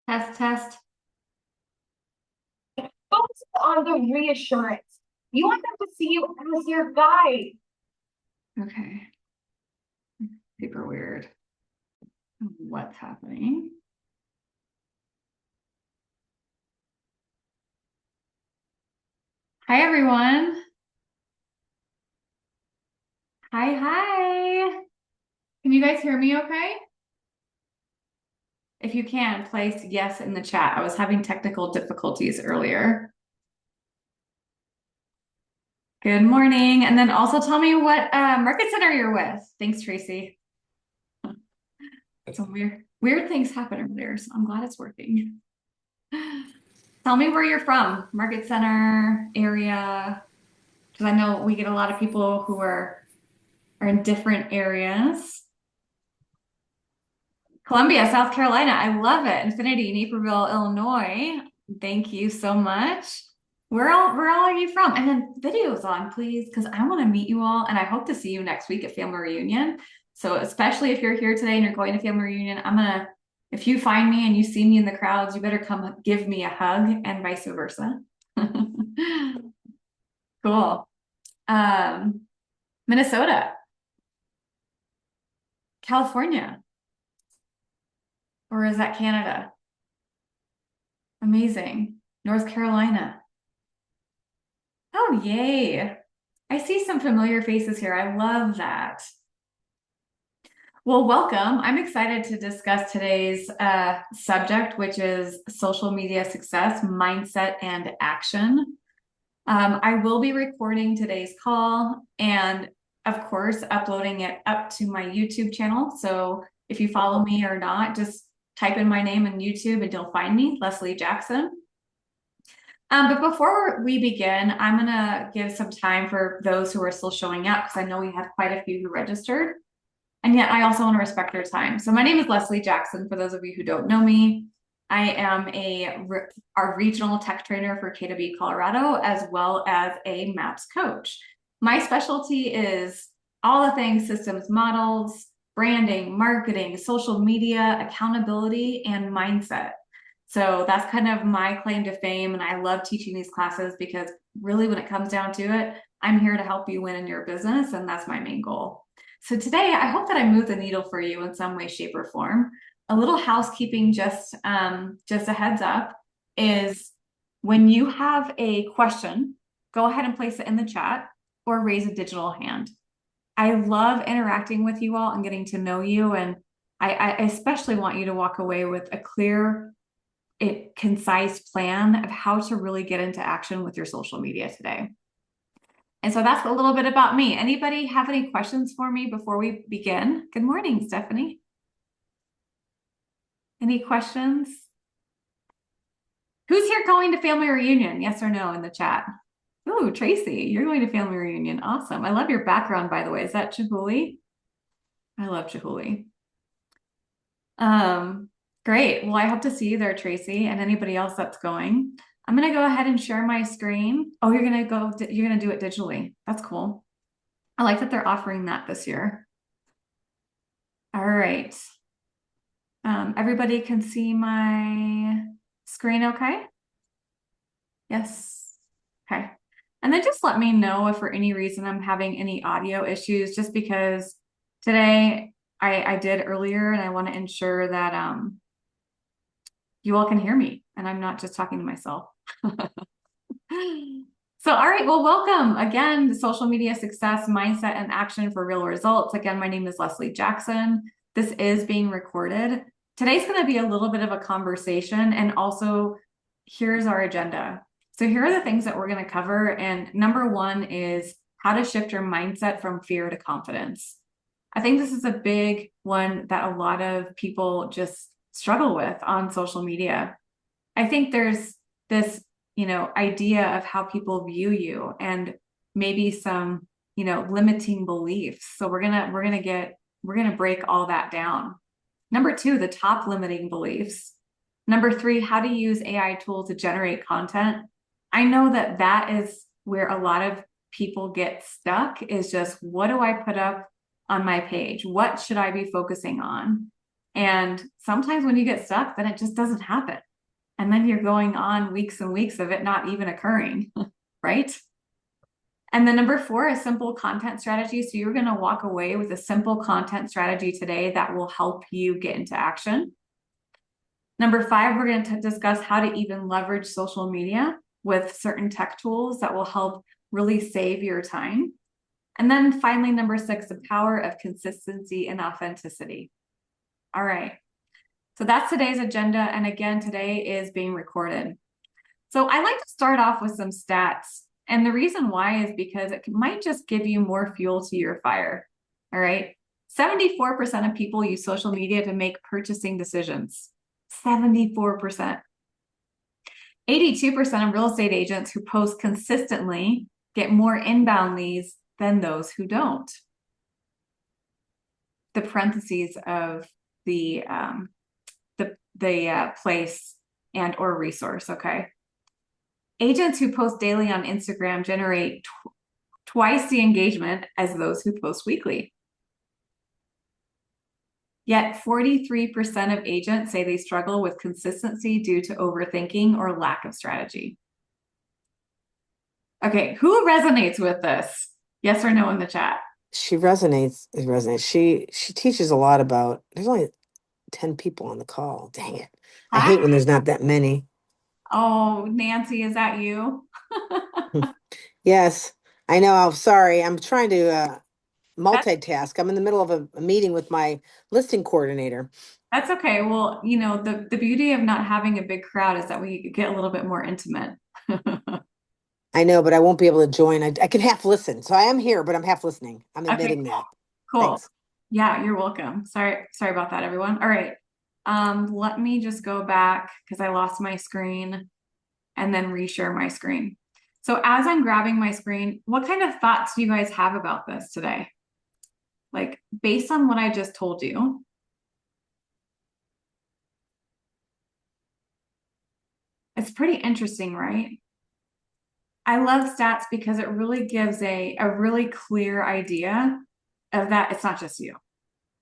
Test, test. Focus on the reassurance. You want them to see you as your guide. Okay. Super weird. What's happening? Hi, everyone. Hi, hi. Can you guys hear me okay? If you can, place yes in the chat. I was having technical difficulties earlier. Good morning. And then also tell me what market center you're with. Thanks, Tracy. Some weird things happen earlier, so I'm glad it's working. Tell me where you're from, market center, area, because I know we get a lot of people who are in different areas. Columbia, South Carolina. I love it. Infinity, Naperville, Illinois. Thank you so much. Where all are you from? And then videos on, please, because I want to meet you all, and I hope to see you next week at family reunion. So especially if you're here today and you're going to family reunion, if you find me and you see me in the crowds, you better come give me a hug and vice versa. Cool. Um, Minnesota, California, or is that Canada? Amazing. North Carolina. Oh, yay. I see some familiar faces here. I love that. Well, welcome. I'm excited to discuss today's subject, which is social media success, mindset, and action. I will be recording today's call and, of course, uploading it up to my YouTube channel. So if you follow me or not, just type in my name in YouTube and you'll find me, Leslie Jackson. But before we begin, I'm going to give some time for those who are still showing up because I know we had quite a few who registered. And yet I also want to respect their time. So my name is Leslie Jackson, for those of you who don't know me. I am our regional tech trainer for KW Colorado, as well as a MAPS coach. My specialty is all the things systems models, branding, marketing, social media, accountability, and mindset. So that's kind of my claim to fame. And I love teaching these classes because really when it comes down to it, I'm here to help you win in your business. And that's my main goal. So today, I hope that I moved the needle for you in some way, shape, or form. A little housekeeping, just a heads up, is when you have a question, go ahead and place it in the chat or raise a digital hand. I love interacting with you all and getting to know you, and I especially want you to walk away with a clear, concise plan of how to really get into action with your social media today. And so that's a little bit about me. Anybody have any questions for me before we begin? Good morning, Stephanie. Any questions? Who's here going to family reunion? Yes or no in the chat. Ooh, Tracy, you're going to family reunion. Awesome. I love your background, by the way. Is that Chihuly? I love Chihuly. Great. Well, I hope to see you there, Tracy, and anybody else that's going. I'm going to go ahead and share my screen. Oh, you're going to do it digitally. That's cool. I like that they're offering that this year. All right. Everybody can see my screen okay? Yes. Okay. And then just let me know if for any reason I'm having any audio issues, just because today I did earlier and I want to ensure that you all can hear me and I'm not just talking to myself. So, all right, well, welcome again to Social Media Success, Mindset, and Action for Real Results. Again, my name is Leslie Jackson. This is being recorded. Today's going to be a little bit of a conversation, and also here's our agenda. So here are the things that we're going to cover, and number one is how to shift your mindset from fear to confidence. I think this is a big one that a lot of people just struggle with on social media. I think there's this idea of how people view you and maybe some, limiting beliefs. So we're gonna break all that down. Number two, the top limiting beliefs. Number three, how to use AI tools to generate content. I know that is where a lot of people get stuck, is just, what do I put up on my page? What should I be focusing on? And sometimes when you get stuck, then it just doesn't happen. And then you're going on weeks and weeks of it not even occurring, right? And then number four is simple content strategy. So you're going to walk away with a simple content strategy today that will help you get into action. Number five, we're going to discuss how to even leverage social media with certain tech tools that will help really save your time. And then finally, number six, the power of consistency and authenticity. All right. So that's today's agenda. And again, today is being recorded. So I like to start off with some stats. And the reason why is because it might just give you more fuel to your fire. All right. 74% of people use social media to make purchasing decisions. 74%. 82% of real estate agents who post consistently get more inbound leads than those who don't. The parentheses of the place and or resource, okay? Agents who post daily on Instagram generate twice the engagement as those who post weekly. Yet 43% of agents say they struggle with consistency due to overthinking or lack of strategy. Okay, who resonates with this? Yes or no in the chat? She resonates. It resonates. She teaches a lot about. There's only 10 people on the call. Dang it! I Hi. hate when there's not that many. Oh, Nancy, is that you? Yes, I know. I'm sorry. I'm trying to That's multitask. I'm in the middle of a meeting with my listing coordinator. that's okay. Well, you know, the beauty of not having a big crowd is that we get a little bit more intimate. I know, but I won't be able to join. I can half listen, so I am here, but I'm half listening. I'm Okay, admitting that. cool. Thanks. Yeah, you're welcome. Sorry about that, everyone. All right. Let me just go back because I lost my screen and then reshare my screen. So as I'm grabbing my screen, what kind of thoughts do you guys have about this today? Like based on what I just told you, it's pretty interesting, right? I love stats because it really gives a really clear idea of that it's not just you.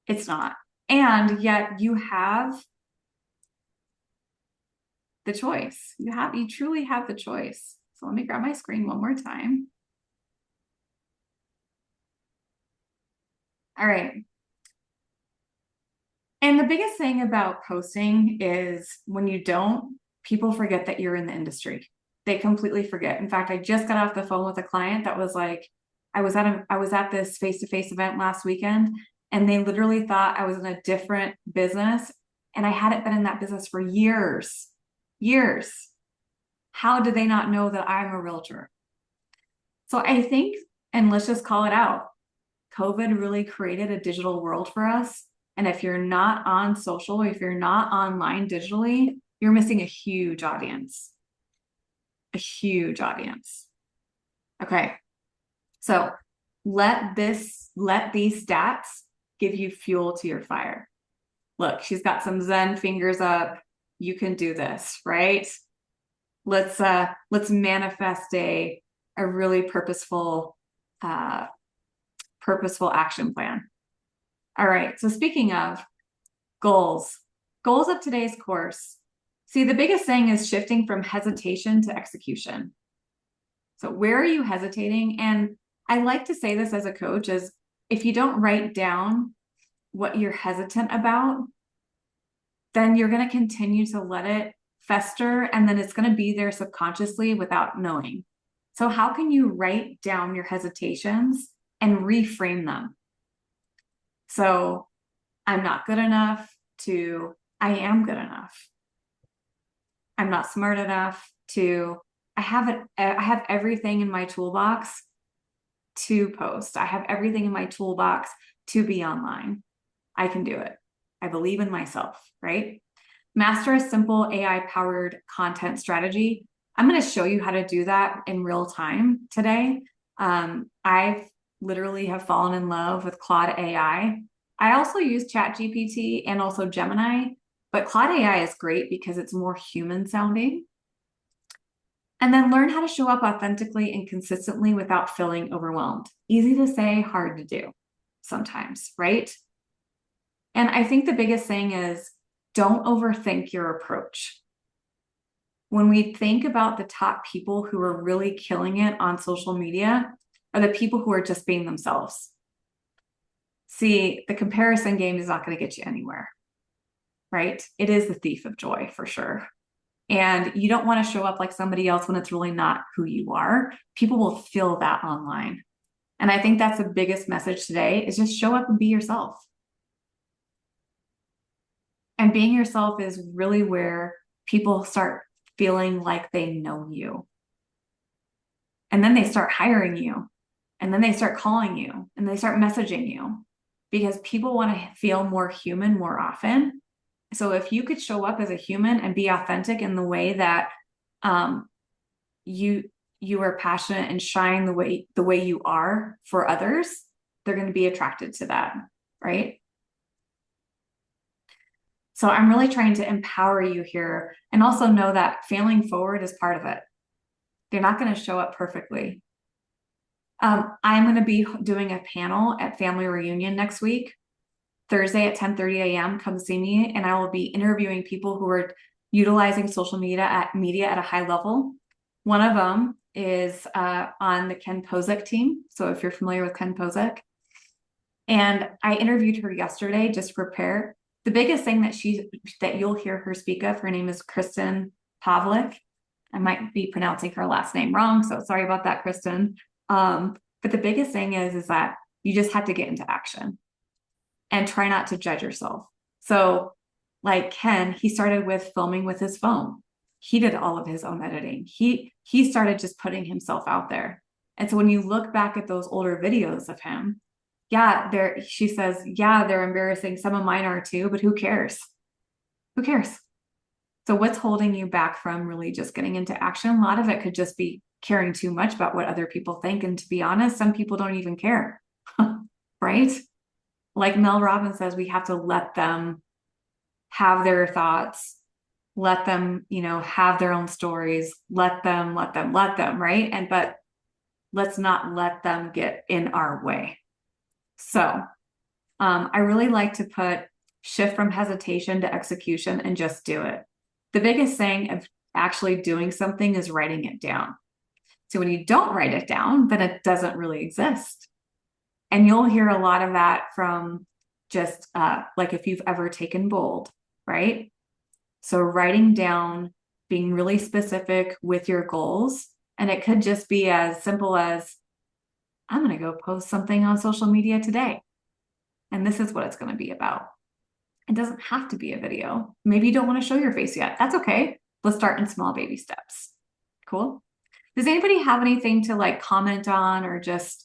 It's not. And yet you have the choice. You truly have the choice. So let me grab my screen one more time. All right. And the biggest thing about posting is when you don't, people forget that you're in the industry. They completely forget. In fact, I just got off the phone with a client that was like, I was at this face-to-face event last weekend, and they literally thought I was in a different business, and I hadn't been in that business for years. Years. How did they not know that I'm a realtor? So I think, and let's just call it out, COVID really created a digital world for us. And if you're not on social, if you're not online digitally, you're missing a huge audience. A huge audience. Okay. So let these stats give you fuel to your fire. Look, she's got some Zen fingers up. You can do this, right? Let's manifest a really purposeful action plan. All right. So speaking of goals of today's course. See, the biggest thing is shifting from hesitation to execution. So where are you hesitating? And I like to say this as a coach is if you don't write down what you're hesitant about, then you're going to continue to let it fester and then it's going to be there subconsciously without knowing. So how can you write down your hesitations and reframe them? So I'm not good enough to I am good enough. I'm not smart enough to I have everything in my toolbox to post. I have everything in my toolbox to be online. I can do it. I believe in myself, right? Master a simple AI powered content strategy. I'm going to show you how to do that in real time today. I've literally have fallen in love with Claude AI. I also use ChatGPT and also Gemini, but Claude AI is great because it's more human sounding. And then learn how to show up authentically and consistently without feeling overwhelmed. Easy to say, hard to do sometimes, right? And I think the biggest thing is don't overthink your approach. When we think about the top people who are really killing it on social media, are the people who are just being themselves. See, the comparison game is not going to get you anywhere, right? It is the thief of joy for sure. And you don't want to show up like somebody else when it's really not who you are. People will feel that online. And I think that's the biggest message today is just show up and be yourself. And being yourself is really where people start feeling like they know you. And then they start hiring you. And then they start calling you and they start messaging you because people want to feel more human more often. So if you could show up as a human and be authentic in the way that you are passionate and shine the way you are for others, they're going to be attracted to that, right? So I'm really trying to empower you here and also know that failing forward is part of it. You're not going to show up perfectly. I'm going to be doing a panel at Family Reunion next week, Thursday at 10:30 a.m. Come see me, and I will be interviewing people who are utilizing social media at a high level. One of them is on the Ken Posick team. So if you're familiar with Ken Posick, and I interviewed her yesterday just to prepare. The biggest thing that you'll hear her speak of, her name is Kristen Pavlik. I might be pronouncing her last name wrong, so sorry about that, Kristen. But the biggest thing is that you just have to get into action and try not to judge yourself. So like Ken, he started with filming with his phone. He did all of his own editing. He started just putting himself out there. And so when you look back at those older videos of him, she says, yeah, they're embarrassing. Some of mine are too, but who cares? Who cares? So what's holding you back from really just getting into action? A lot of it could just be caring too much about what other people think. And to be honest, some people don't even care, right? Like Mel Robbins says, we have to let them have their thoughts, let them, have their own stories, let them, right? But let's not let them get in our way. So I really like to put shift from hesitation to execution and just do it. The biggest thing of actually doing something is writing it down. So when you don't write it down, then it doesn't really exist. And you'll hear a lot of that from just like if you've ever taken bold, right? So writing down, being really specific with your goals. And it could just be as simple as, I'm going to go post something on social media today. And this is what it's going to be about. It doesn't have to be a video. Maybe you don't want to show your face yet. That's okay. Let's start in small baby steps. Cool. Does anybody have anything to like comment on or just,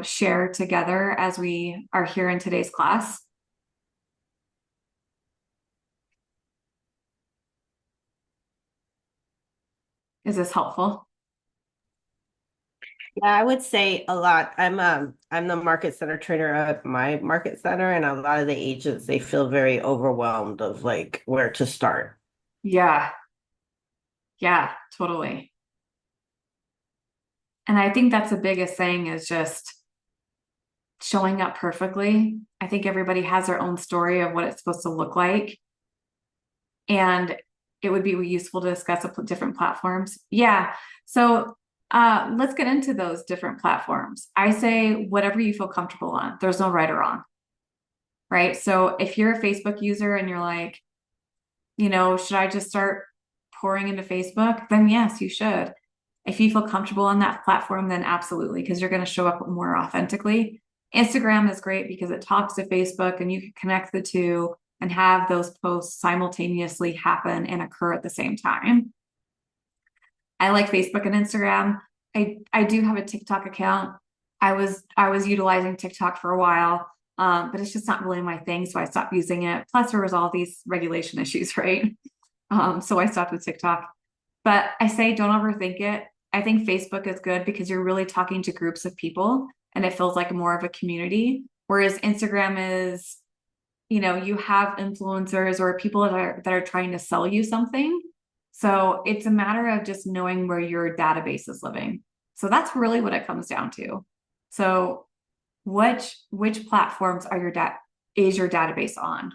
share together as we are here in today's class? Is this helpful? Yeah, I would say a lot. I'm the market center trainer at my market center, and a lot of the agents they feel very overwhelmed of like where to start. Yeah. Yeah, totally. And I think that's the biggest thing is just showing up perfectly. I think everybody has their own story of what it's supposed to look like. And it would be useful to discuss different platforms. Yeah. So let's get into those different platforms. I say whatever you feel comfortable on. There's no right or wrong. Right. So if you're a Facebook user and you're like, should I just start pouring into Facebook? Then yes, you should. If you feel comfortable on that platform, then absolutely, because you're going to show up more authentically. Instagram is great because it talks to Facebook and you can connect the two and have those posts simultaneously happen and occur at the same time. I like Facebook and Instagram. I do have a TikTok account. I was utilizing TikTok for a while, but it's just not really my thing, so I stopped using it. Plus, there was all these regulation issues, right? So I stopped with TikTok. But I say don't overthink it. I think Facebook is good because you're really talking to groups of people and it feels like more of a community. Whereas Instagram is, you have influencers or people that are trying to sell you something. So it's a matter of just knowing where your database is living. So that's really what it comes down to. So which platforms are is your database on?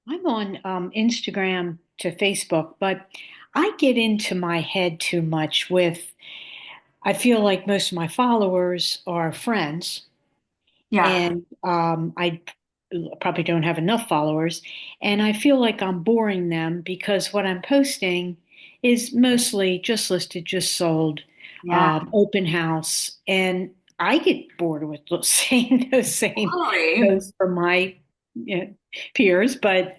I'm on Instagram to Facebook, but I get into my head too much with, I feel like most of my followers are friends, Yeah. and I probably don't have enough followers, and I feel like I'm boring them because what I'm posting is mostly just listed, just sold, Yeah. open house, and I get bored with seeing those same Totally. posts from my you know, peers, but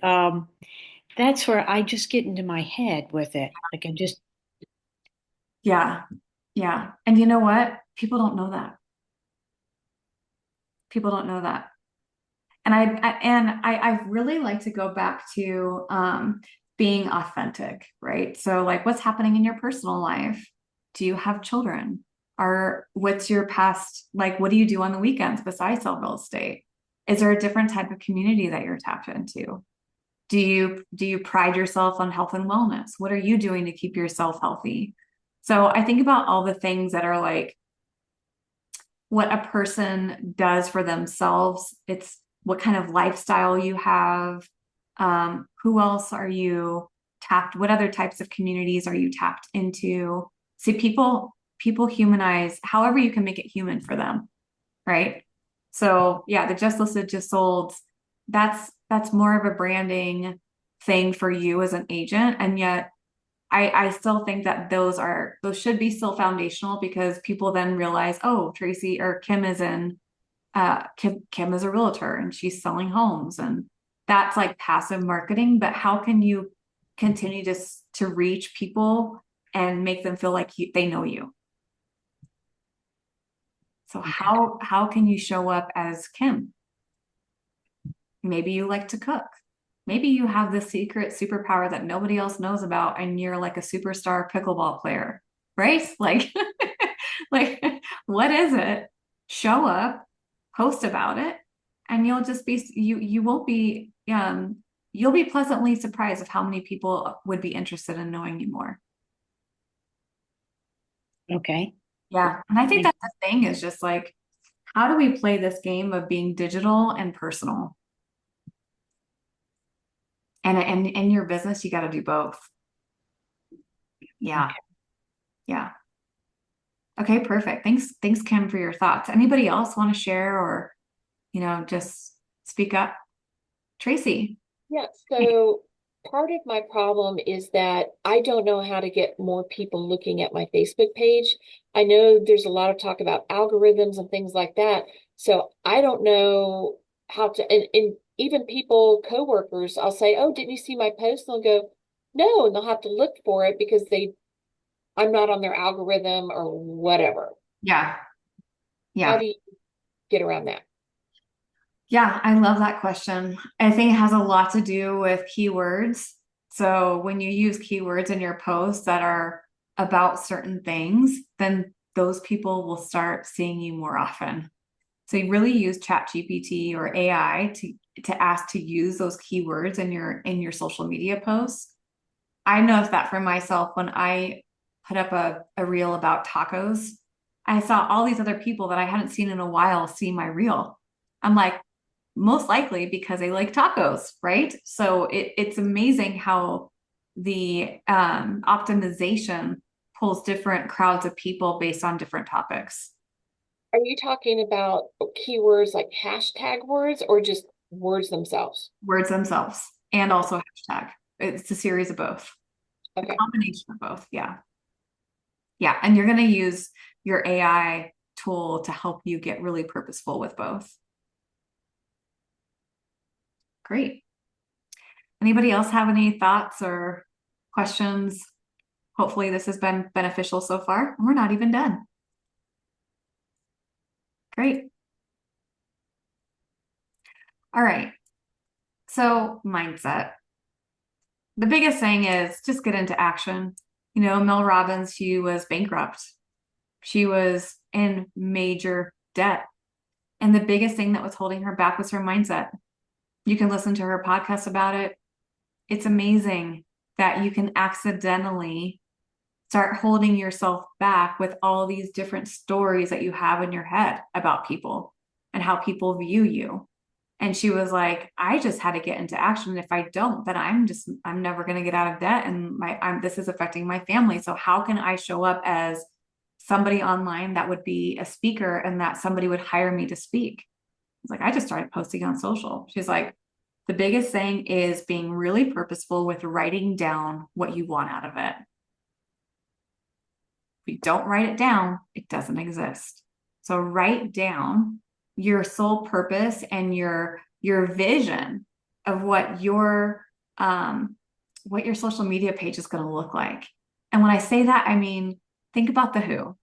that's where I just get into my head with it. Like I just, Yeah. Yeah. And you know what? People don't know that. People don't know that. And I really like to go back to being authentic, right? So like what's happening in your personal life? Do you have children? Or what's your past, like what do you do on the weekends besides sell real estate? Is there a different type of community that you're tapped into? Do you pride yourself on health and wellness? What are you doing to keep yourself healthy? So I think about all the things that are like what a person does for themselves. It's what kind of lifestyle you have. Who else are you tapped? What other types of communities are you tapped into? See, people humanize however you can make it human for them, right? So yeah, the just listed, just sold, that's more of a branding thing for you as an agent. And yet I still think that those should be still foundational because people then realize, oh, Tracy or Kim is in Kim is a realtor and she's selling homes, and that's like passive marketing. But how can you continue to reach people and make them feel like they know you? So how can you show up as Kim? Maybe you like to cook. Maybe you have this secret superpower that nobody else knows about, and you're like a superstar pickleball player, right? Like, like, what is it? Show up, post about it, and you'll just be you won't be you'll be pleasantly surprised of how many people would be interested in knowing you more. okay. Yeah, and I think that's the thing is just like, how do we play this game of being digital and personal? And in your business, you got to do both. Yeah. Okay. Yeah. Okay, perfect. Thanks, Kim, for your thoughts. Anybody else want to share or, just speak up? Tracy. Yeah, so part of my problem is that I don't know how to get more people looking at my Facebook page. I know there's a lot of talk about algorithms and things like that. So I don't know how to, and even people, coworkers, I'll say, "Oh, didn't you see my post?" And they'll go, "No," and they'll have to look for it because I'm not on their algorithm or whatever. Yeah. How Yeah. do you get around that? Yeah, I love that question. I think it has a lot to do with keywords. So when you use keywords in your posts that are about certain things, then those people will start seeing you more often. So you really use ChatGPT or AI to ask to use those keywords in your social media posts. I noticed that for myself when I put up a reel about tacos. I saw all these other people that I hadn't seen in a while see my reel. I'm like, most likely because they like tacos, right? So it's amazing how the optimization pulls different crowds of people based on different topics. Are you talking about keywords like hashtag words or just words themselves? Words themselves and also hashtag. It's a series of both, a Okay. combination of both. Yeah. Yeah. And you're going to use your AI tool to help you get really purposeful with both. Great. Anybody else have any thoughts or questions? Hopefully this has been beneficial so far. We're not even done. Great. All right. So mindset. The biggest thing is just get into action. Mel Robbins, she was bankrupt. She was in major debt. And the biggest thing that was holding her back was her mindset. You can listen to her podcast about it. It's amazing that you can accidentally start holding yourself back with all these different stories that you have in your head about people and how people view you. And she was like, I just had to get into action. And if I don't, then I'm never going to get out of debt. And this is affecting my family. So how can I show up as somebody online that would be a speaker and that somebody would hire me to speak? It's like, I just started posting on social. She's like, the biggest thing is being really purposeful with writing down what you want out of it. If you don't write it down, it doesn't exist. So write down your sole purpose and your vision of what your social media page is going to look like. And when I say that, I mean, think about the who.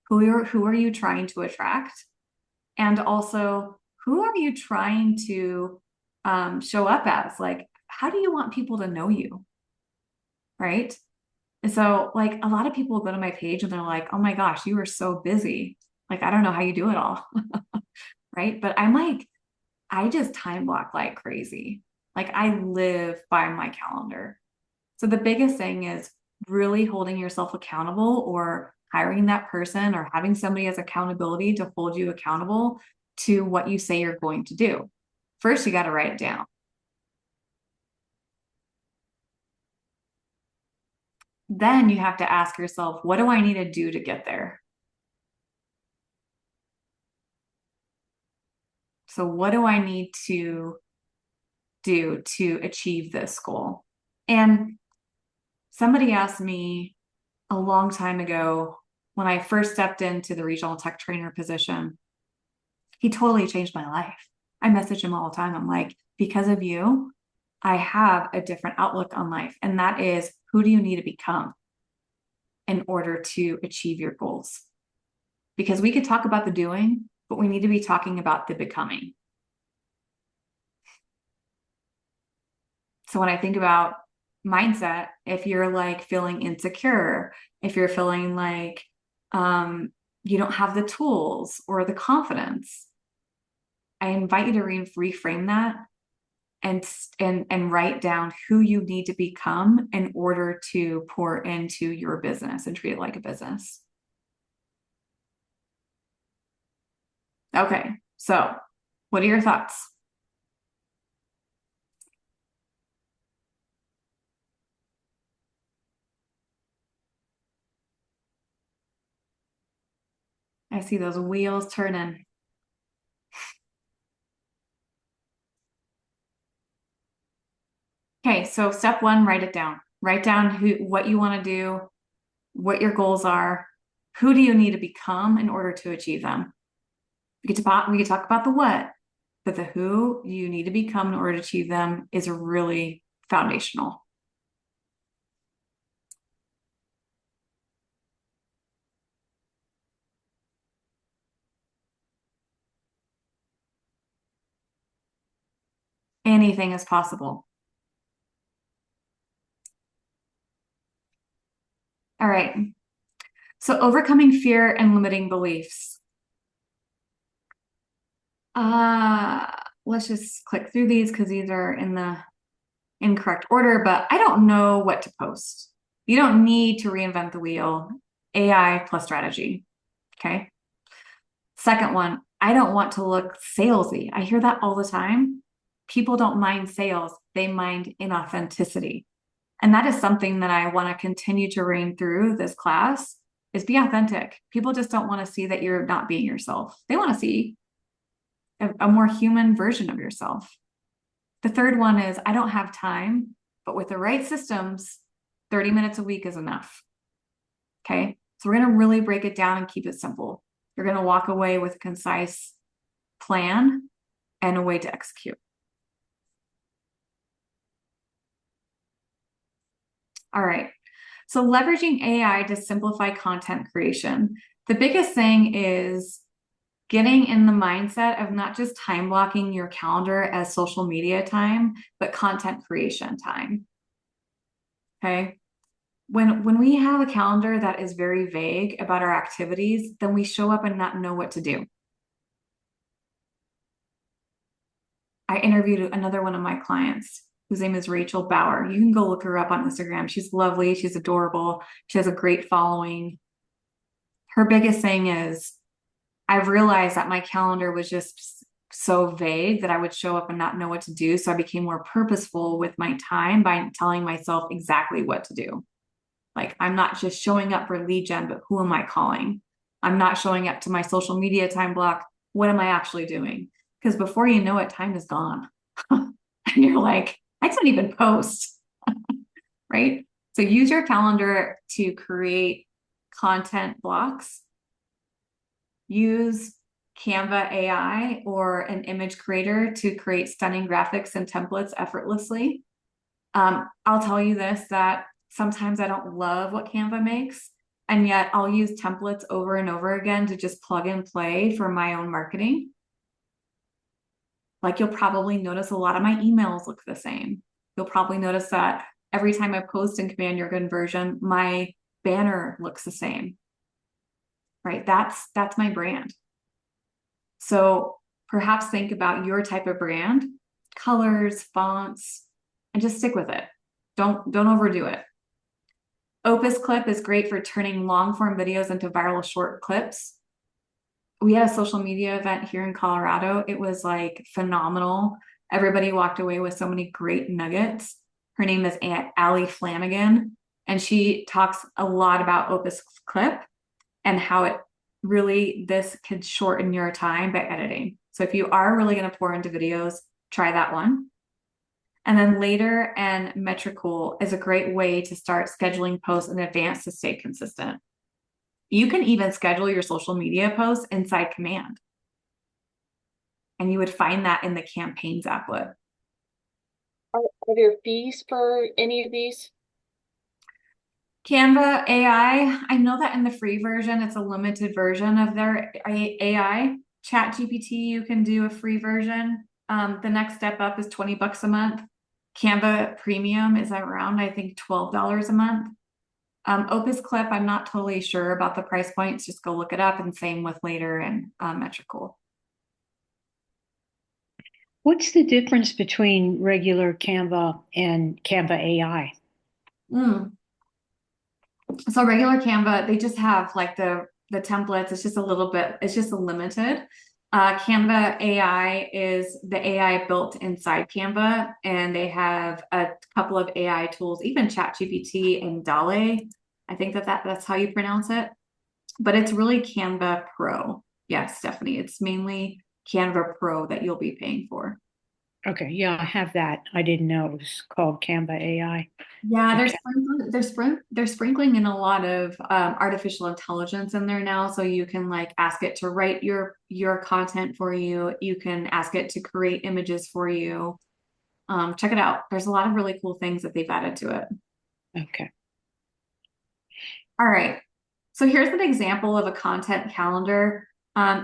Who are you trying to attract? And also, who are you trying to show up as? Like, how do you want people to know you? Right? And so, like, a lot of people go to my page and they're like, oh my gosh, you are so busy. Like, I don't know how you do it all. Right? But I'm like, I just time block like crazy. Like, I live by my calendar. So the biggest thing is really holding yourself accountable, or hiring that person or having somebody as accountability to hold you accountable to what you say you're going to do. First, you got to write it down. Then you have to ask yourself, what do I need to do to get there? So what do I need to do to achieve this goal? And somebody asked me a long time ago when I first stepped into the regional tech trainer position, he totally changed my life. I message him all the time. I'm like, because of you, I have a different outlook on life. And that is, who do you need to become in order to achieve your goals? Because we could talk about the doing, but we need to be talking about the becoming. So when I think about mindset, if you're like feeling insecure, if you're feeling like you don't have the tools or the confidence, I invite you to reframe that and write down who you need to become in order to pour into your business and treat it like a business. Okay, so what are your thoughts? I see those wheels turning. Okay, so step one, write it down. Write down what you want to do, what your goals are, who do you need to become in order to achieve them. We could talk about the what, but the who you need to become in order to achieve them is really foundational. Anything is possible. All right. So overcoming fear and limiting beliefs. Let's just click through these because these are in the incorrect order, but I don't know what to post. You don't need to reinvent the wheel. AI plus strategy. Okay. Second one, I don't want to look salesy. I hear that all the time. People don't mind sales, they mind inauthenticity. And that is something that I want to continue to rein through this class is be authentic. People just don't want to see that you're not being yourself. They want to see a more human version of yourself. The third one is I don't have time, but with the right systems, 30 minutes a week is enough. Okay. So we're going to really break it down and keep it simple. You're going to walk away with a concise plan and a way to execute. All right. So leveraging AI to simplify content creation. The biggest thing is getting in the mindset of not just time blocking your calendar as social media time, but content creation time. Okay. When we have a calendar that is very vague about our activities, then we show up and not know what to do. I interviewed another one of my clients whose name is Rachel Bauer. You can go look her up on Instagram. She's lovely. She's adorable. She has a great following. Her biggest thing is, I've realized that my calendar was just so vague that I would show up and not know what to do. So I became more purposeful with my time by telling myself exactly what to do. Like, I'm not just showing up for lead gen, but who am I calling? I'm not showing up to my social media time block. What am I actually doing? Because before you know it, time is gone. And you're like, I didn't even post, right? So use your calendar to create content blocks. Use Canva AI or an image creator to create stunning graphics and templates effortlessly. I'll tell you this, that sometimes I don't love what Canva makes, and yet I'll use templates over and over again to just plug and play for my own marketing. Like, you'll probably notice a lot of my emails look the same. You'll probably notice that every time I post in Command Your Conversion, my banner looks the same, right? That's my brand. So perhaps think about your type of brand, colors, fonts, and just stick with it. Don't overdo it. Opus Clip is great for turning long form videos into viral short clips. We had a social media event here in Colorado. It was like phenomenal. Everybody walked away with so many great nuggets. Her name is Allie Flanagan, and she talks a lot about Opus Clip and how it really, this could shorten your time by editing. So if you are really going to pour into videos, try that one. And then Later and Metricool is a great way to start scheduling posts in advance to stay consistent. You can even schedule your social media posts inside Command. And you would find that in the Campaigns applet. Are there fees for any of these? Canva AI, I know that in the free version, it's a limited version of their AI. ChatGPT, you can do a free version. The next step up is 20 bucks a month. Canva Premium is around, I think, $12 a month. Opus Clip, I'm not totally sure about the price points. Just go look it up, and same with Later and Metricool. What's the difference between regular Canva and Canva AI? So regular Canva, they just have like the templates. It's just a little bit, it's just a limited. Canva AI is the AI built inside Canva, and they have a couple of AI tools, even ChatGPT and DALL-E. I think that's how you pronounce it. But it's really Canva Pro. Yes, Stephanie, it's mainly Canva Pro that you'll be paying for. Okay, yeah, I have that. I didn't know it was called Canva AI. Yeah, Okay. they're sprinkling in a lot of artificial intelligence in there now, so you can like ask it to write your content for you. You can ask it to create images for you. Check it out. There's a lot of really cool things that they've added to it. Okay. All right. So here's an example of a content calendar.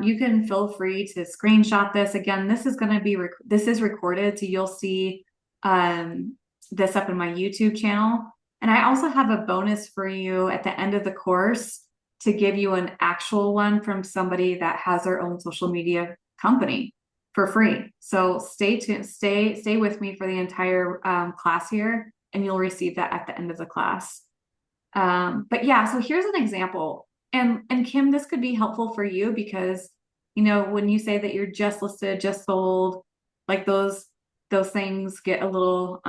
You can feel free to screenshot this. Again, this is going to be this is recorded, so you'll see this up in my YouTube channel. And I also have a bonus for you at the end of the course to give you an actual one from somebody that has their own social media company for free. So stay tuned, stay with me for the entire class here, and you'll receive that at the end of the class. But yeah, so here's an example. And Kim, this could be helpful for you because, you know, when you say that you're just listed, just sold, like those things get a little,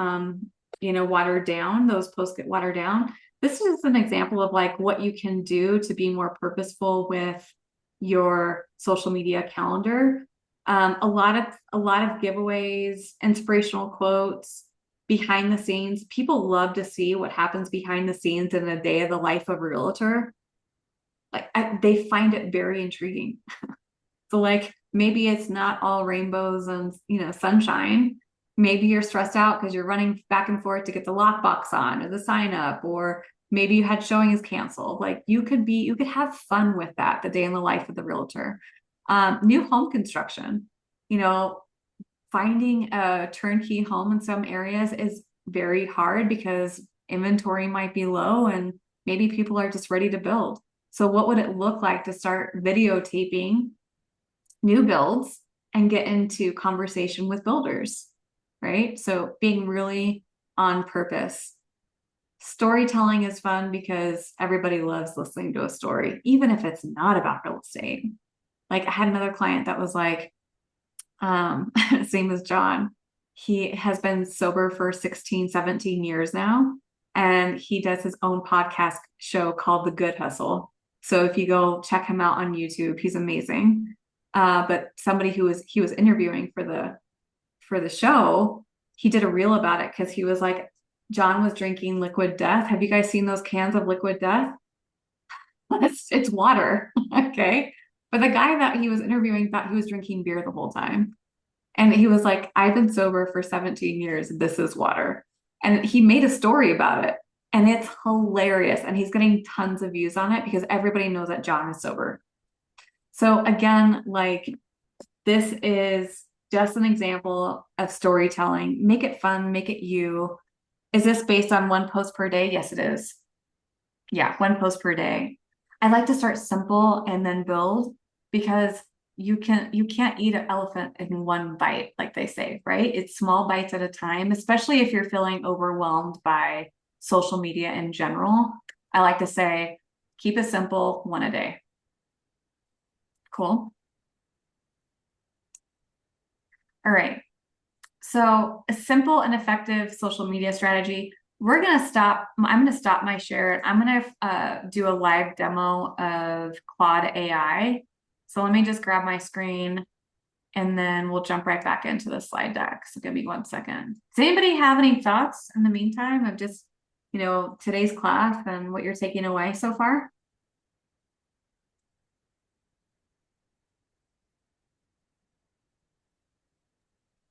you know, watered down, those posts get watered down. This is an example of like what you can do to be more purposeful with your social media calendar. A lot of giveaways, inspirational quotes, behind the scenes. People love to see what happens behind the scenes in a day of the life of a realtor. Like they find it very intriguing. So like maybe it's not all rainbows and, you know, sunshine. Maybe you're stressed out because you're running back and forth to get the lockbox on or the sign up, or maybe you had showing is canceled. Like you could have fun with that, the day in the life of the realtor. New home construction, you know, finding a turnkey home in some areas is very hard because inventory might be low and maybe people are just ready to build. So what would it look like to start videotaping new builds and get into conversation with builders, right? So being really on purpose. Storytelling is fun because everybody loves listening to a story, even if it's not about real estate. Like I had another client that was like, same as John. He has been sober for 16, 17 years now, and he does his own podcast show called The Good Hustle. So if you go check him out on YouTube, he's amazing. But somebody he was interviewing for the show, he did a reel about it because he was like, John was drinking liquid death. Have you guys seen those cans of liquid death? It's water. Okay. But the guy that he was interviewing thought he was drinking beer the whole time. And he was like, I've been sober for 17 years. This is water. And he made a story about it. And it's hilarious. And he's getting tons of views on it because everybody knows that John is sober. So again, like this is just an example of storytelling. Make it fun, make it you. Is this based on one post per day? Yes, it is. Yeah, one post per day. I like to start simple and then build because you can't eat an elephant in one bite, like they say, right? It's small bites at a time, especially if you're feeling overwhelmed by social media in general. I like to say, keep it simple, one a day. Cool. All right. So a simple and effective social media strategy. I'm going to stop my share. I'm going to do a live demo of Claude AI. So let me just grab my screen and then we'll jump right back into the slide deck. So give me 1 second. Does anybody have any thoughts in the meantime of just, today's class and what you're taking away so far?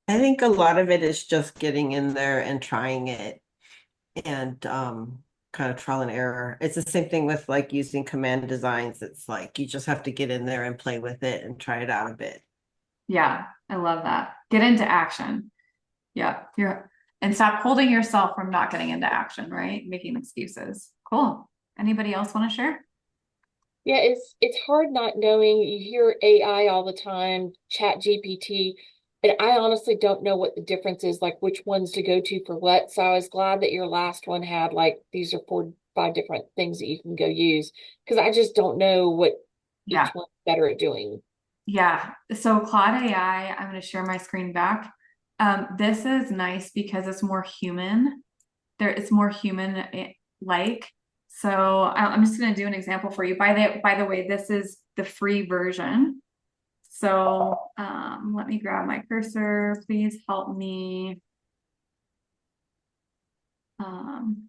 I think a lot of it is just getting in there and trying it and kind of trial and error. It's the same thing with like using command designs. It's like you just have to get in there and play with it and try it out a bit. Yeah, I love that. Get into action. Yeah, and stop holding yourself from not getting into action, right? Making excuses. Cool. Anybody else want to share? Yeah, it's hard not knowing. You hear AI all the time, Chat GPT, and I honestly don't know what the difference is, like which ones to go to for what. So I was glad that your last one had like these are 4, 5 different things that you can go use because I just don't know what Yeah. each one's better at doing. Yeah. So Claude AI, I'm going to share my screen back. This is nice because it's more human. It's more human like. So I'm just going to do an example for you. By the way, this is the free version. So let me grab my cursor. Please help me. Um,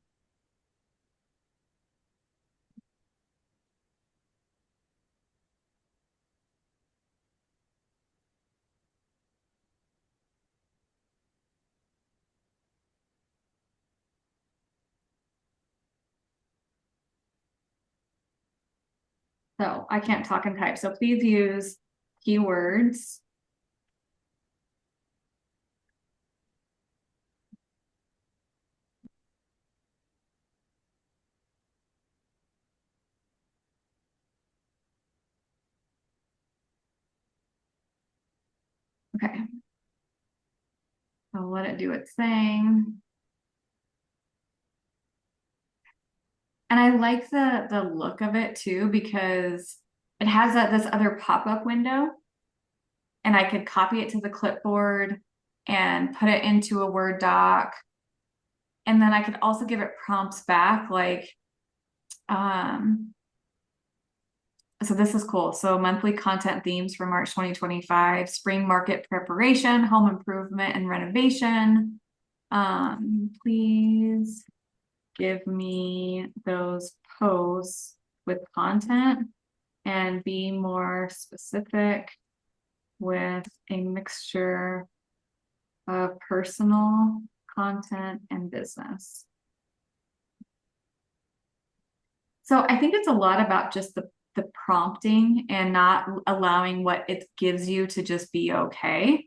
so I can't talk and type. So please use keywords. Okay. I'll let it do its thing. And I like the look of it too, because it has this other pop-up window and I could copy it to the clipboard and put it into a Word doc. And then I could also give it prompts back like, so this is cool. So monthly content themes for March 2025, spring market preparation, home improvement and renovation. Please give me those posts with content and be more specific with a mixture of personal content and business. So I think it's a lot about just the prompting and not allowing what it gives you to just be okay.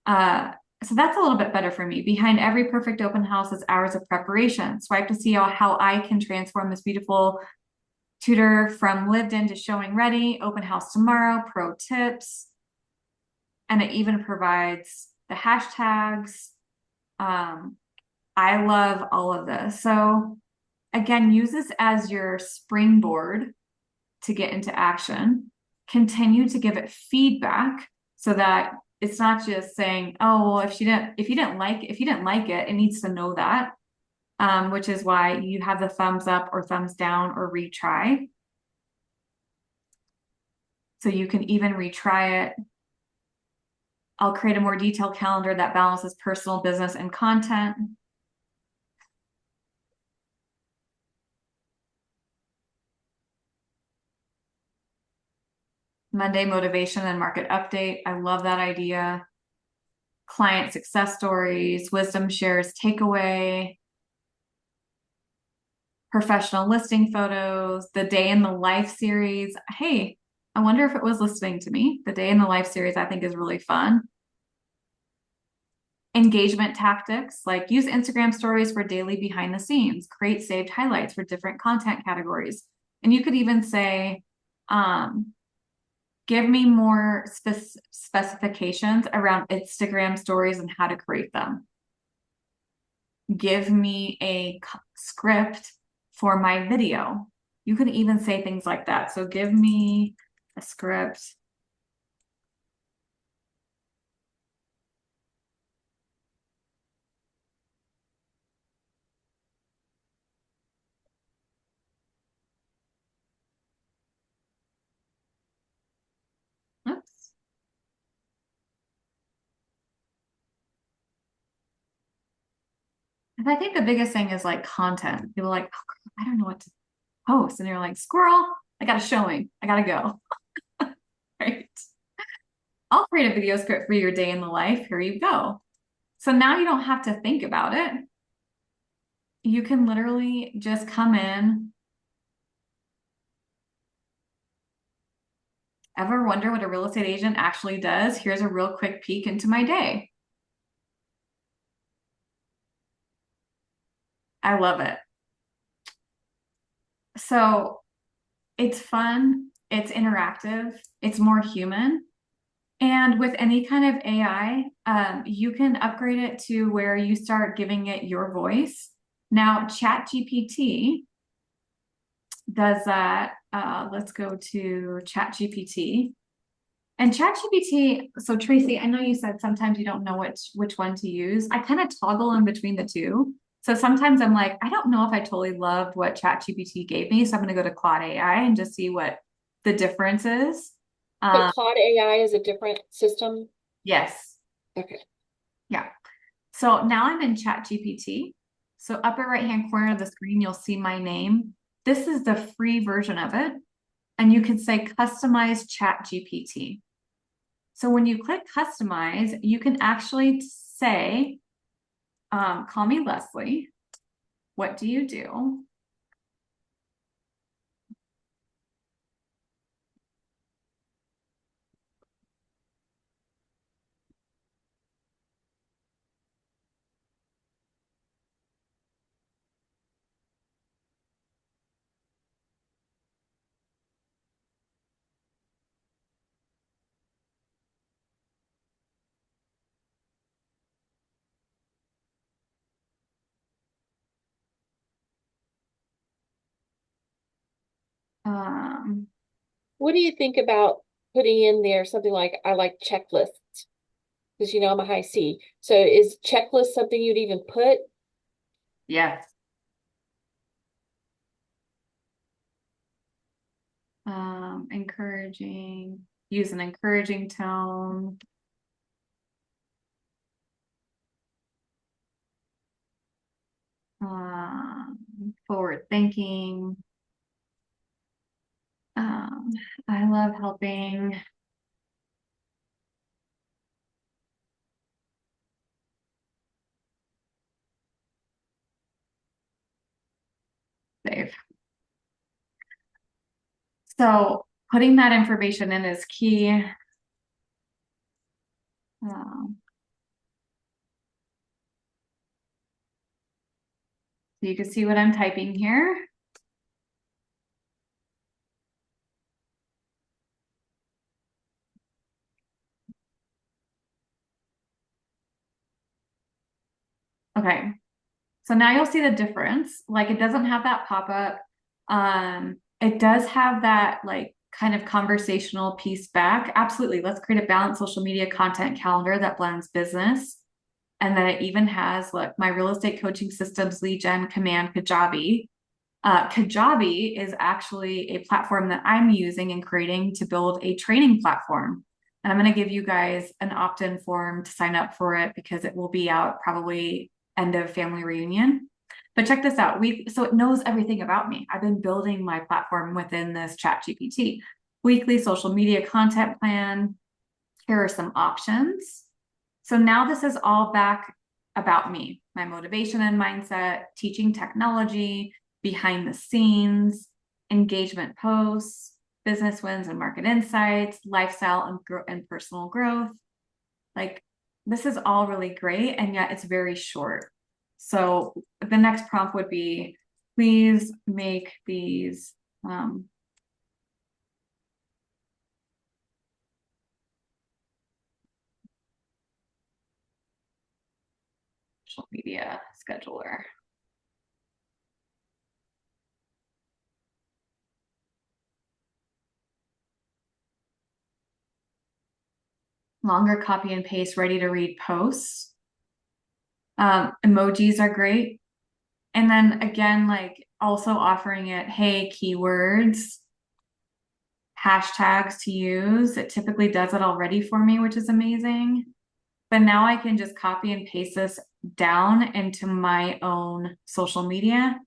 So that's a little bit better for me. Behind every perfect open house is hours of preparation. Swipe to see how I can transform this beautiful tutor from lived in to showing ready. Open house tomorrow, pro tips. And it even provides the hashtags. I love all of this. So again, use this as your springboard to get into action. continue to give it feedback so that it's not just saying, oh, well, if you didn't like it, it needs to know that. Which is why you have the thumbs up or thumbs down or retry. So you can even retry it. I'll create a more detailed calendar that balances personal, business, and content. Monday motivation and market update. I love that idea. Client success stories, wisdom shares, takeaway, professional listing photos, the day in the life series. Hey, I wonder if it was listening to me. The day in the life series I think is really fun. Engagement tactics, like use Instagram stories for daily behind the scenes, create saved highlights for different content categories. And you could even say, give me more specifications around Instagram stories and how to create them. Give me a script for my video. You can even say things like that. So give me a script. Oops. And I think the biggest thing is like content. People are like, oh, I don't know what to post. And you're like, squirrel, I got a showing. I gotta go. Right. I'll create a video script for your day in the life. Here you go. So now you don't have to think about it. You can literally just come in. Ever wonder what a real estate agent actually does? Here's a real quick peek into my day. I love it. So it's fun, it's interactive, it's more human. And with any kind of AI, you can upgrade it to where you start giving it your voice. Now, ChatGPT does that. Let's go to ChatGPT. And ChatGPT, so Tracy, I know you said sometimes you don't know which one to use. I kind of toggle in between the two. So sometimes I'm like, I don't know if I totally loved what ChatGPT gave me, so I'm going to go to Claude AI and just see what the difference is. So Claude AI is a different system? Yes. Okay. Yeah. So now I'm in ChatGPT. So upper right-hand corner of the screen, you'll see my name. This is the free version of it. And you can say customize ChatGPT. So when you click customize, you can actually say, call me Leslie. What do you do? Um, What do you think about putting in there something like I like checklists? Because I'm a high C. So is checklist something you'd even put? yes. Encouraging, use an encouraging tone. Forward thinking. Um, I love helping. Save. So putting that information in is key. Um, so you can see what I'm typing here. Okay. So now you'll see the difference. Like it doesn't have that pop-up. It does have that like kind of conversational piece back. Absolutely. Let's create a balanced social media content calendar that blends business. And then it even has, look, my real estate coaching systems, lead gen, command, Kajabi. Kajabi is actually a platform that I'm using and creating to build a training platform. And I'm going to give you guys an opt-in form to sign up for it because it will be out probably end of family reunion. But check this out. So it knows everything about me. I've been building my platform within this chat GPT. Weekly social media content plan. Here are some options. So now this is all back about me, my motivation and mindset, teaching technology, behind the scenes, engagement posts, business wins and market insights, lifestyle and personal growth. Like, this is all really great, and yet it's very short. So the next prompt would be, please make these social media scheduler. Longer copy and paste, ready to read posts. Emojis are great. And then again, like also offering it, hey, keywords, hashtags to use. It typically does it already for me, which is amazing. But now I can just copy and paste this down into my own social media.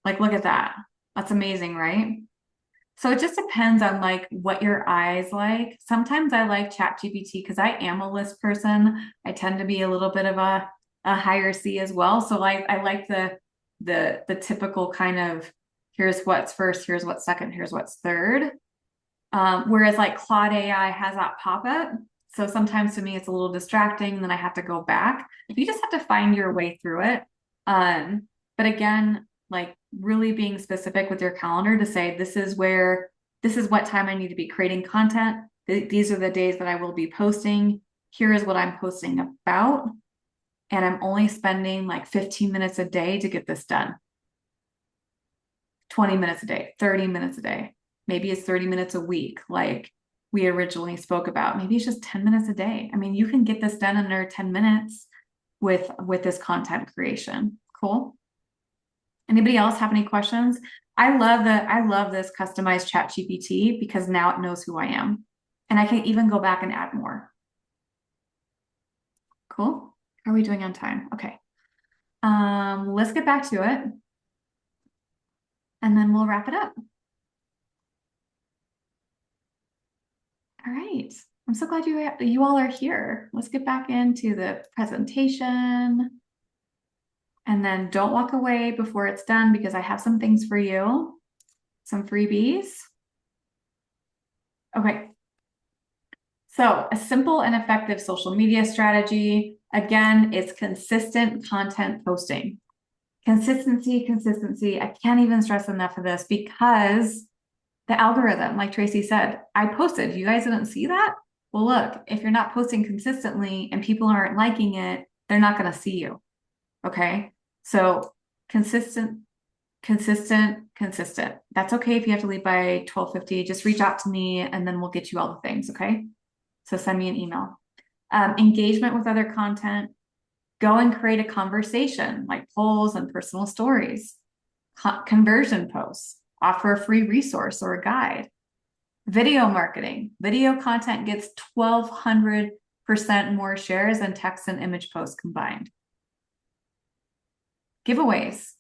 Like, look at that. That's amazing, right? So it just depends on like what your eyes like. Sometimes I like ChatGPT because I am a list person. I tend to be a little bit of a higher C as well. So like I like the typical kind of here's what's first, here's what's second, here's what's third. Whereas like Claude AI has that pop-up. So sometimes to me it's a little distracting, and then I have to go back. You just have to find your way through it. But again, like really being specific with your calendar to say, this is what time I need to be creating content. These are the days that I will be posting. Here is what I'm posting about. And I'm only spending like 15 minutes a day to get this done. 20 minutes a day, 30 minutes a day. Maybe it's 30 minutes a week, like we originally spoke about. Maybe it's just 10 minutes a day. I mean, you can get this done in under 10 minutes with this content creation. Cool. Anybody else have any questions? I love this customized chat GPT because now it knows who I am. And I can even go back and add more. Cool. How are we doing on time? Okay. Let's get back to it. And then we'll wrap it up. All right. I'm so glad you all are here. Let's get back into the presentation. And then don't walk away before it's done because I have some things for you, some freebies. Okay. So a simple and effective social media strategy, again, it's consistent content posting. Consistency, consistency. I can't even stress enough of this because the algorithm, like Tracy said, I posted. You guys didn't see that? Well, look, if you're not posting consistently and people aren't liking it, they're not going to see you. Okay. So consistent. That's okay if you have to leave by 12:50. Just reach out to me and then we'll get you all the things. Okay. So send me an email. Engagement with other content. Go and create a conversation like polls and personal stories. Conversion posts. Offer a free resource or a guide. Video marketing. Video content gets 1,200% more shares than text and image posts combined. Giveaways.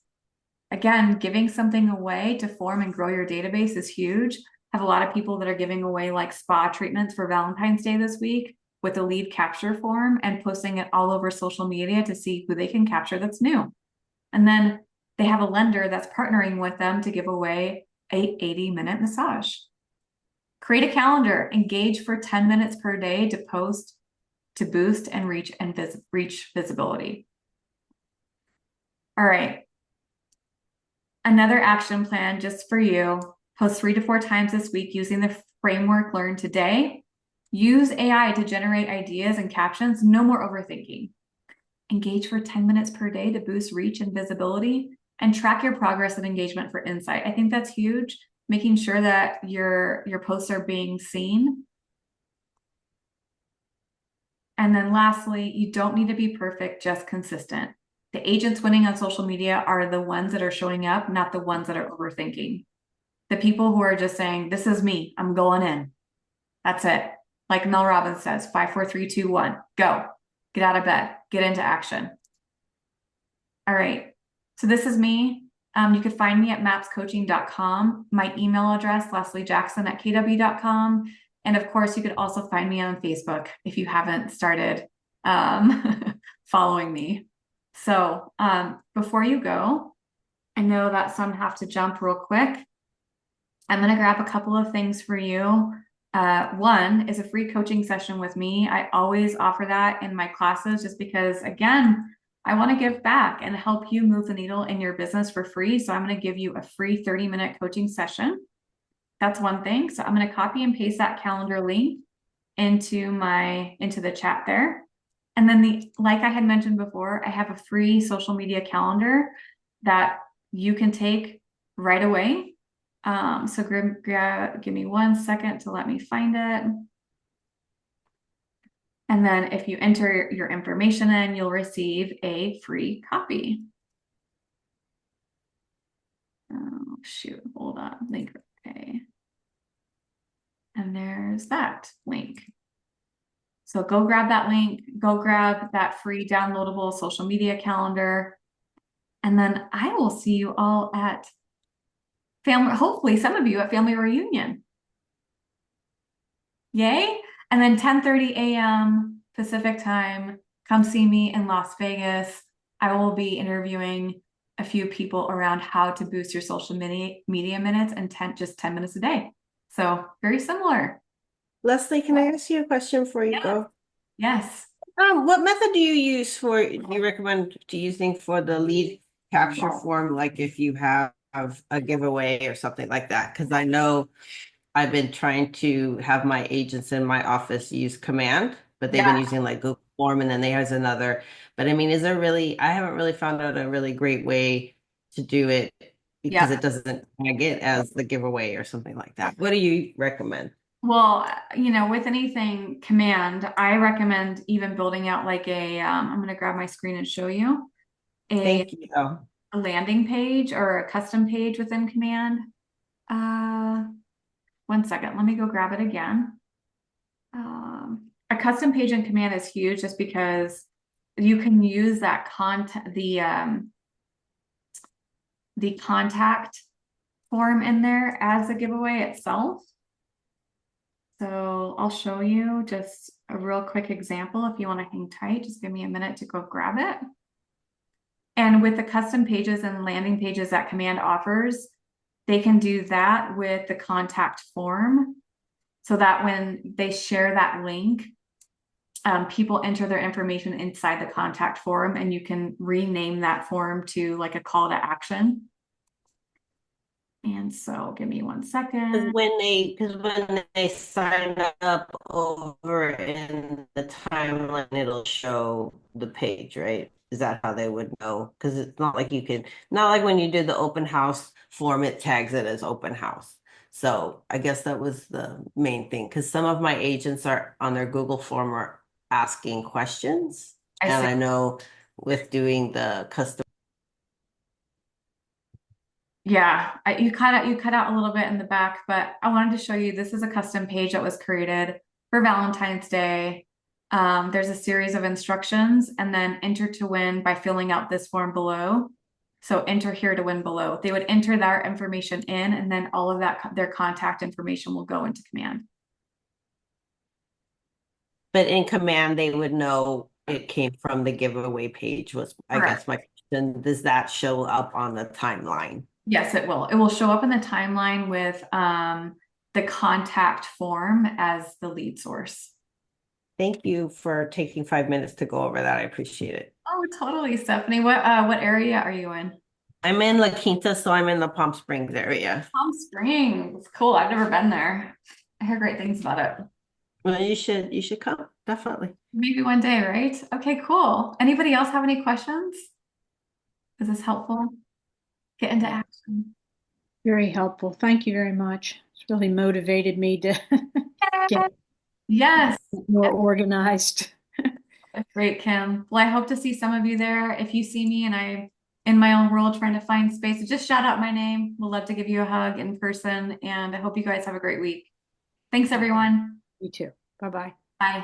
Again, giving something away to form and grow your database is huge. I have a lot of people that are giving away like spa treatments for Valentine's Day this week with a lead capture form and posting it all over social media to see who they can capture that's new. And then they have a lender that's partnering with them to give away a 80-minute massage. Create a calendar, engage for 10 minutes per day to post, to boost and reach visibility. All right. Another action plan just for you, post 3 to 4 times this week using the framework learned today. Use AI to generate ideas and captions, no more overthinking. Engage for 10 minutes per day to boost reach and visibility, and track your progress and engagement for insight. I think that's huge. making sure that your posts are being seen. And then lastly, you don't need to be perfect, just consistent. The agents winning on social media are the ones that are showing up, not the ones that are overthinking. The people who are just saying, this is me, I'm going in. That's it. Like Mel Robbins says, 5, 4, 3, 2, 1, go. Get out of bed, get into action. All right. So this is me. You could find me at mapscoaching.com. My email address, lesliejackson@kw.com. And of course, you could also find me on Facebook if you haven't started following me. So before you go, I know that some have to jump real quick. I'm going to grab a couple of things for you. One is a free coaching session with me. I always offer that in my classes just because, again, I want to give back and help you move the needle in your business for free. So I'm going to give you a free 30-minute coaching session. That's one thing. So I'm going to copy and paste that calendar link into the chat there. And then like I had mentioned before, I have a free social media calendar that you can take right away. So give me 1 second to let me find it. And then if you enter your information in, you'll receive a free copy. Oh, shoot, hold on, link, okay. And there's that link. So go grab that link, go grab that free downloadable social media calendar. And then I will see you all at hopefully some of you at family reunion. Yay. And then 10:30 a.m. Pacific time, come see me in Las Vegas. I will be interviewing a few people around how to boost your social media minutes in just 10 minutes a day. So very similar. Leslie, can I ask you a question before you go? Yes. What method do you recommend using for the lead capture form? Like if you have a giveaway or something like that? Because I know I've been trying to have my agents in my office use Command, but they've been using like Google Form, and then there's another. But I mean, I haven't really found out a really great way to do it because it doesn't tag it as the giveaway or something like that. What do you recommend? Well, with anything command, I recommend even building out like I'm going to grab my screen and show you Thank you. a landing page or a custom page within command. 1 second, let me go grab it again. A custom page in command is huge just because you can use that content, the contact form in there as a giveaway itself. So I'll show you just a real quick example. If you want to hang tight, just give me a minute to go grab it. And with the custom pages and landing pages that Command offers, they can do that with the contact form so that when they share that link, people enter their information inside the contact form, and you can rename that form to like a call to action. And so give me 1 second. Because when they sign up over in the timeline, it'll show the page, right? Is that how they would know? Because it's not like not like when you do the open house form, it tags it as open house. So I guess that was the main thing, because some of my agents are on their Google form are asking questions. And I know with doing the custom. Yeah, you cut out a little bit in the back, but I wanted to show you, this is a custom page that was created for Valentine's Day. There's a series of instructions, and then enter to win by filling out this form below. So enter here to win below. They would enter their information in, and then all of that, their contact information will go into command. But in command, they would know it came from the giveaway page was, I guess my question, does that show up on the timeline? Yes, it will. It will show up in the timeline with the contact form as the lead source. Thank you for taking 5 minutes to go over that. I appreciate it. Oh, totally, Stephanie. What area are you in? I'm in La Quinta, so I'm in the Palm Springs area. Palm Springs. Cool. I've never been there. I hear great things about it. Well, you should come, definitely. Maybe one day, right? Okay, cool. Anybody else have any questions? Is this helpful? Get into action. Very helpful. Thank you very much. It's really motivated me to get Yes. more organized. Great, Kim. Well, I hope to see some of you there. If you see me and I'm in my own world trying to find space, just shout out my name. We'll love to give you a hug in person. And I hope you guys have a great week. Thanks, everyone. You too. Bye-bye. Bye.